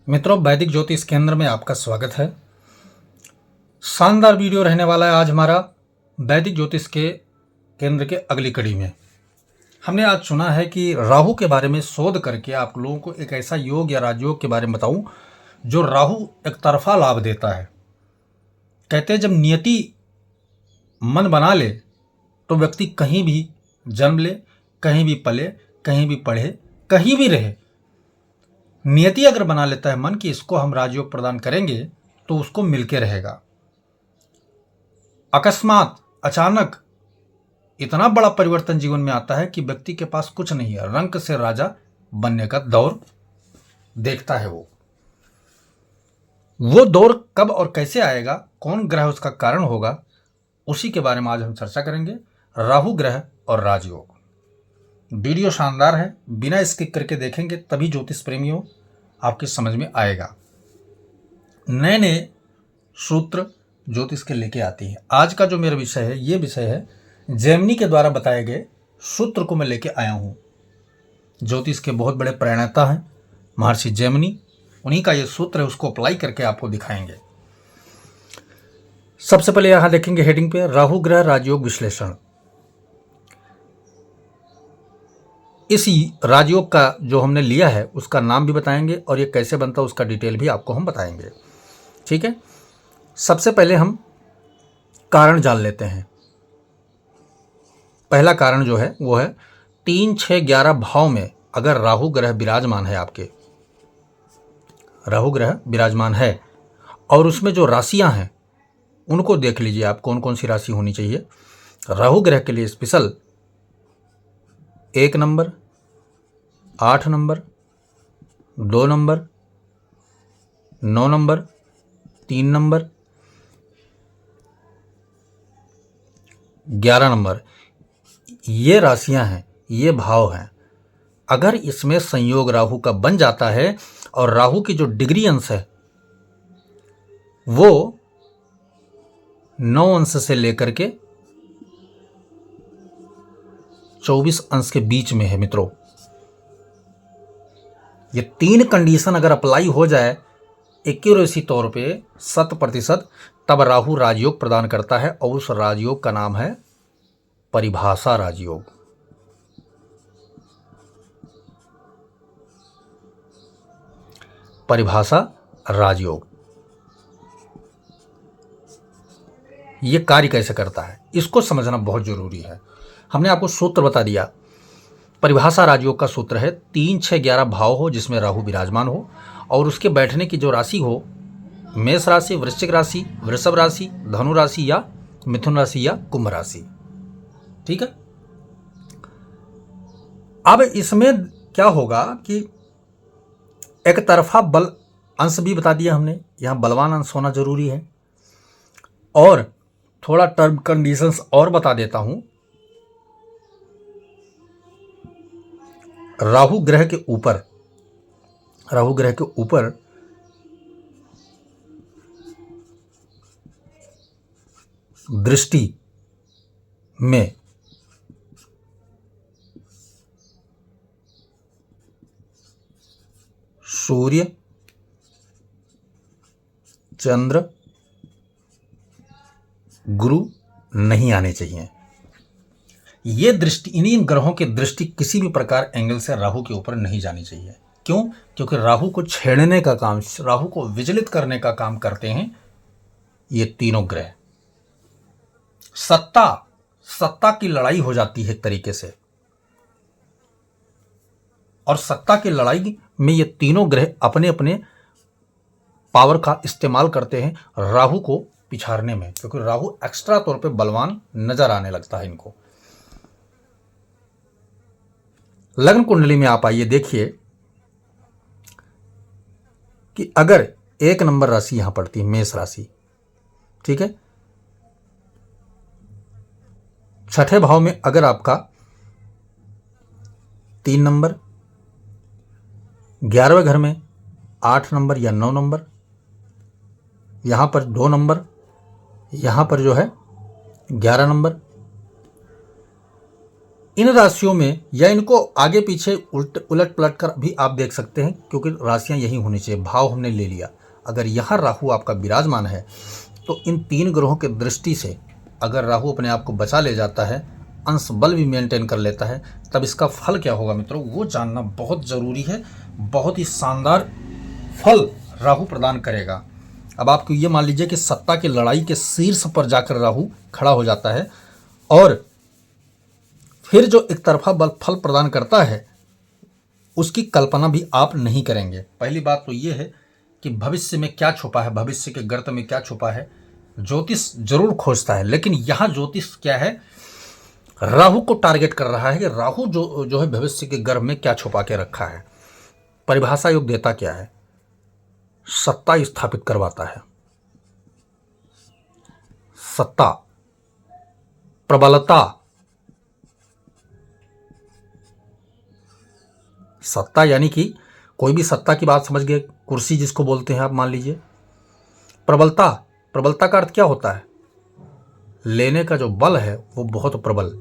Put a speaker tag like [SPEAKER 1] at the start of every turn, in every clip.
[SPEAKER 1] मित्रों, वैदिक ज्योतिष केंद्र में आपका स्वागत है। शानदार वीडियो रहने वाला है आज हमारा वैदिक ज्योतिष के केंद्र के अगली कड़ी में। हमने आज सुना है कि राहु के बारे में शोध करके आप लोगों को एक ऐसा योग या राजयोग के बारे में बताऊं जो राहु एक तरफा लाभ देता है। कहते हैं जब नियति मन बना ले तो व्यक्ति कहीं भी जन्म ले, कहीं भी पले, कहीं भी पढ़े, कहीं भी रहे। नियति अगर बना लेता है मन कि इसको हम राजयोग प्रदान करेंगे तो उसको मिलके रहेगा। अकस्मात अचानक इतना बड़ा परिवर्तन जीवन में आता है कि व्यक्ति के पास कुछ नहीं है, रंक से राजा बनने का दौर देखता है। वो दौर कब और कैसे आएगा, कौन ग्रह उसका कारण होगा, उसी के बारे में आज हम चर्चा करेंगे। राहु ग्रह और राजयोग। वीडियो शानदार है, बिना स्किप करके देखेंगे तभी ज्योतिष प्रेमियों आपकी समझ में आएगा। नए नए सूत्र ज्योतिष के लेके आती है। आज का जो मेरा विषय है, ये विषय है जेमिनी के द्वारा बताए गए सूत्र को मैं लेके आया हूँ। ज्योतिष के बहुत बड़े प्रणेता हैं महर्षि जेमिनी, उन्हीं का ये सूत्र है, उसको अप्लाई करके आपको दिखाएंगे। सबसे पहले यहाँ देखेंगे हेडिंग पे राहु ग्रह राजयोग विश्लेषण। इसी राजयोग का जो हमने लिया है उसका नाम भी बताएंगे और ये कैसे बनता है उसका डिटेल भी आपको हम बताएंगे। ठीक है, सबसे पहले हम कारण जान लेते हैं। पहला कारण जो है वो है 3, 6, 11 भाव में अगर राहु ग्रह विराजमान है, आपके राहु ग्रह विराजमान है और उसमें जो राशियां हैं उनको देख लीजिए आप कौन कौन सी राशि होनी चाहिए। राहु ग्रह के लिए special 1 number, 8 number, 2 number, 9 number, 3 number, 11 number, ये राशियां हैं, ये भाव हैं। अगर इसमें संयोग राहु का बन जाता है और राहु की जो डिग्री अंश है वो 9 अंश से लेकर के 24 अंश के बीच में है मित्रों, ये 3 कंडीशन अगर अप्लाई हो जाए एक्यूरेसी तौर पे 100%, तब राहु राजयोग प्रदान करता है और उस राजयोग का नाम है परिभाषा राजयोग। परिभाषा राजयोग ये कार्य कैसे करता है इसको समझना बहुत जरूरी है। हमने आपको सूत्र बता दिया। परिभाषा राजयोग का सूत्र है 3, 6, 11 भाव हो जिसमें राहु विराजमान हो और उसके बैठने की जो राशि हो मेष राशि, वृश्चिक राशि, वृषभ राशि, धनु राशि या मिथुन राशि या कुंभ राशि। ठीक है, अब इसमें क्या होगा कि एक तरफा बल अंश भी बता दिया हमने, यहां बलवान अंश होना जरूरी है। और थोड़ा टर्म कंडीशंस और बता देता हूं। राहु ग्रह के ऊपर दृष्टि में सूर्य, चंद्र, गुरु नहीं आने चाहिए। ये दृष्टि, इन्हीं ग्रहों की दृष्टि किसी भी प्रकार एंगल से राहु के ऊपर नहीं जानी चाहिए। क्यों? क्योंकि राहु को छेड़ने का काम, राहु को विचलित करने का काम करते हैं ये तीनों ग्रह। सत्ता की लड़ाई हो जाती है एक तरीके से, और सत्ता की लड़ाई में ये तीनों ग्रह अपने अपने पावर का इस्तेमाल करते हैं राहु को पिछाड़ने में, क्योंकि राहु एक्स्ट्रा तौर पे बलवान नजर आने लगता है इनको। लग्न कुंडली में आप आइए, देखिए कि अगर 1 नंबर राशि यहां पड़ती है मेष राशि, ठीक है, 6ठे भाव में अगर आपका 3 नंबर, 11वें घर में 8 नंबर या 9 नंबर, यहां पर 2 नंबर, यहां पर जो है 11 नंबर, इन राशियों में या इनको आगे पीछे उलट पलट कर भी आप देख सकते हैं, क्योंकि राशियां यही होनी चाहिए। भाव हमने ले लिया, अगर यहाँ राहु आपका विराजमान है तो इन 3 ग्रहों के दृष्टि से अगर राहु अपने आप को बचा ले जाता है, अंश बल भी मेंटेन कर लेता है, तब इसका फल क्या होगा मित्रों, वो जानना बहुत ज़रूरी है। बहुत ही शानदार फल राहु प्रदान करेगा। अब आपको ये मान लीजिए कि सत्ता की लड़ाई के शीर्ष पर जाकर राहु खड़ा हो जाता है और फिर जो एक तरफा बल फल प्रदान करता है उसकी कल्पना भी आप नहीं करेंगे। पहली बात तो ये है कि भविष्य में क्या छुपा है, भविष्य के गर्त में क्या छुपा है, ज्योतिष जरूर खोजता है, लेकिन यहाँ ज्योतिष क्या है, राहु को टारगेट कर रहा है कि राहु जो है भविष्य के गर्भ में क्या छुपा के रखा है। परिभाषा योग देता क्या है, सत्ता स्थापित करवाता है। सत्ता, प्रबलता, सत्ता यानी कि कोई भी सत्ता की बात समझ गए, कुर्सी जिसको बोलते हैं आप मान लीजिए। प्रबलता, प्रबलता का अर्थ क्या होता है, लेने का जो बल है वो बहुत प्रबल।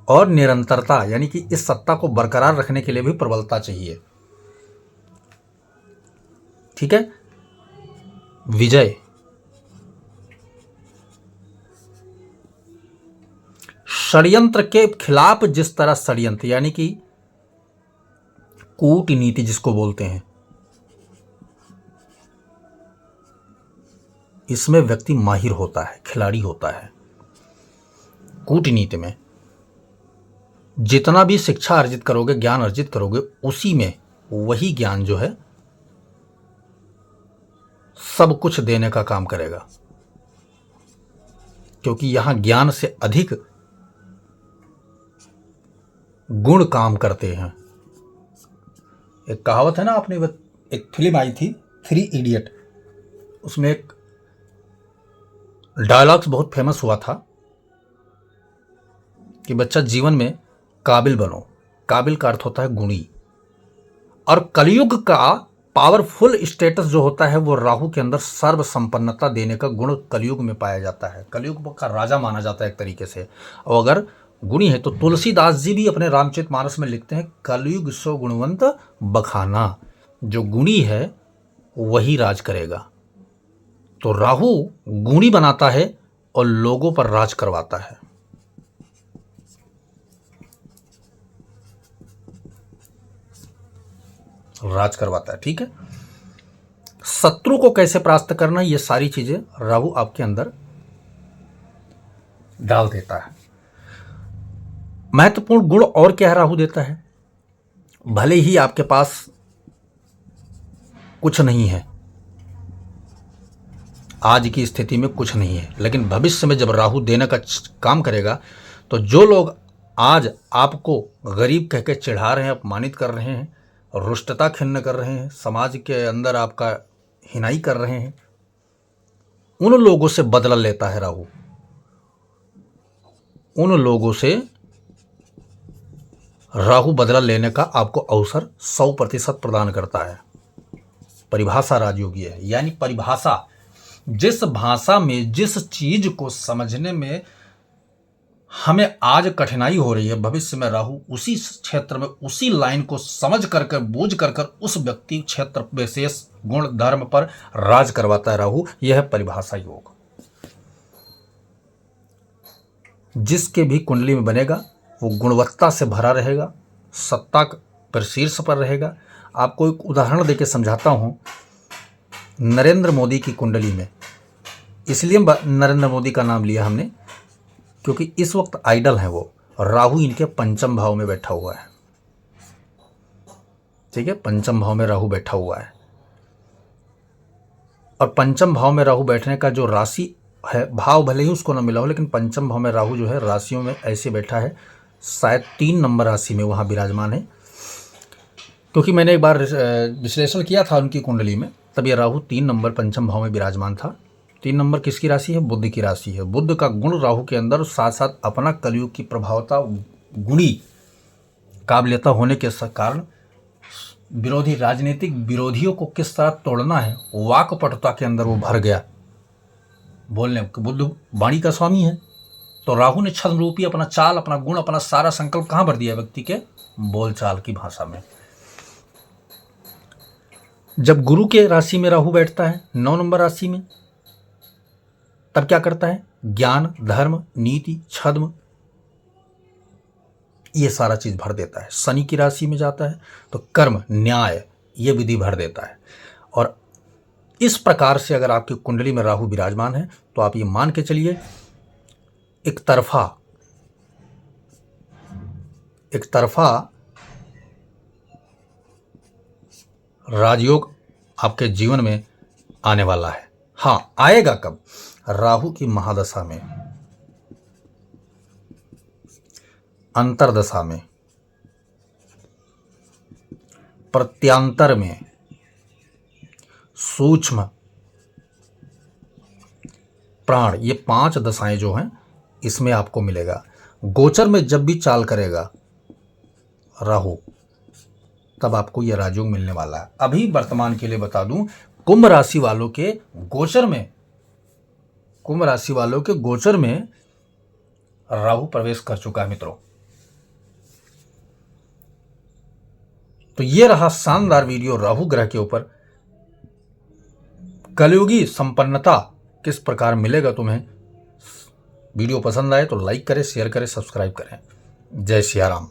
[SPEAKER 1] और निरंतरता यानी कि इस सत्ता को बरकरार रखने के लिए भी प्रबलता चाहिए। ठीक है। विजय, षड्यंत्र के खिलाफ जिस तरह षड्यंत्र यानी कि कूटनीति जिसको बोलते हैं, इसमें व्यक्ति माहिर होता है, खिलाड़ी होता है। कूटनीति में जितना भी शिक्षा अर्जित करोगे, ज्ञान अर्जित करोगे, उसी में वही ज्ञान जो है सब कुछ देने का काम करेगा, क्योंकि यहां ज्ञान से अधिक गुण काम करते हैं। एक कहावत है ना, आपने एक फिल्म आई थी 3 इडियट, उसमें एक डायलॉग्स बहुत फेमस हुआ था कि बच्चा जीवन में काबिल बनो। काबिल का अर्थ होता है गुणी। और कलयुग का पावरफुल स्टेटस जो होता है वो राहु के अंदर सर्व संपन्नता देने का गुण कलयुग में पाया जाता है। कलयुग का राजा माना जाता है एक तरीके से। और अगर गुणी है तो तुलसीदास जी भी अपने रामचरितमानस में लिखते हैं, कलयुग सो गुणवंत बखाना, जो गुणी है वही राज करेगा। तो राहु गुणी बनाता है और लोगों पर राज करवाता है। राज करवाता है। ठीक है। शत्रु को कैसे परास्त करना, ये सारी चीजें राहु आपके अंदर डाल देता है। महत्वपूर्ण गुण और क्या है राहु देता है, भले ही आपके पास कुछ नहीं है, आज की स्थिति में कुछ नहीं है, लेकिन भविष्य में जब राहु देने का काम करेगा तो जो लोग आज आपको गरीब कह के चिढ़ा रहे हैं, अपमानित कर रहे हैं, रुष्टता खिन्न कर रहे हैं, समाज के अंदर आपका हिनाई कर रहे हैं, उन लोगों से बदला लेता है राहु। उन लोगों से राहु बदला लेने का आपको अवसर 100% प्रदान करता है। परिभाषा राजयोगी है, यानी परिभाषा, जिस भाषा में जिस चीज को समझने में हमें आज कठिनाई हो रही है, भविष्य में राहु उसी क्षेत्र में उसी लाइन को समझ कर बूझ कर उस व्यक्ति क्षेत्र विशेष गुण धर्म पर राज करवाता है राहु। यह है परिभाषा योग। जिसके भी कुंडली में बनेगा वो गुणवत्ता से भरा रहेगा, सत्ता पर शीर्ष पर रहेगा। आपको एक उदाहरण देके समझाता हूं। नरेंद्र मोदी की कुंडली में, इसलिए नरेंद्र मोदी का नाम लिया हमने क्योंकि इस वक्त आइडल है वो, और राहु इनके पंचम भाव में बैठा हुआ है। ठीक है, पंचम भाव में राहु बैठा हुआ है। और पंचम भाव में राहु बैठने का जो राशि है, भाव भले ही उसको ना मिला हो, लेकिन पंचम भाव में राहु जो है राशियों में ऐसे बैठा है, शायद 3 नंबर राशि में वहाँ विराजमान है। क्योंकि मैंने एक बार विश्लेषण किया था उनकी कुंडली में, तब ये राहु 3 नंबर पंचम भाव में विराजमान था। 3 नंबर किसकी राशि है, बुध की राशि है। बुध का गुण राहु के अंदर, साथ साथ अपना कलयुग की प्रभावता, गुणी काबिलियता होने के कारण विरोधी, राजनीतिक विरोधियों को किस तरह तोड़ना है, वाक्पटुता के अंदर वो भर गया। बोलने बुद्ध वाणी का स्वामी है, तो तो राहु ने छद्म रूपी अपना चाल, अपना गुण, अपना सारा संकल्प कहां भर दिया? व्यक्ति के बोलचाल की भाषा में। जब गुरु के राशि में राहु बैठता है 9 नंबर राशि में, तब क्या करता है? ज्ञान, धर्म, नीति, छद्म, ये सारा चीज भर देता है। शनि की राशि में जाता है तो कर्म, न्याय, ये विधि भर देता है। और इस प्रकार से अगर आपकी कुंडली में राहु विराजमान है तो आप ये मान के चलिए एक तरफा राजयोग आपके जीवन में आने वाला है। हाँ, आएगा कब? राहु की महादशा में, अंतरदशा में, प्रत्यांतर में, सूक्ष्म, प्राण, ये 5 दशाएं जो हैं इसमें आपको मिलेगा। गोचर में जब भी चाल करेगा राहु, तब आपको यह राजयोग मिलने वाला है। अभी वर्तमान के लिए बता दूं, कुंभ राशि वालों के गोचर में राहु प्रवेश कर चुका है मित्रों। तो ये रहा शानदार वीडियो राहु ग्रह के ऊपर। कलयुगी संपन्नता किस प्रकार मिलेगा तुम्हें। वीडियो पसंद आए तो लाइक करें, शेयर करें, सब्सक्राइब करें। जय सिया राम।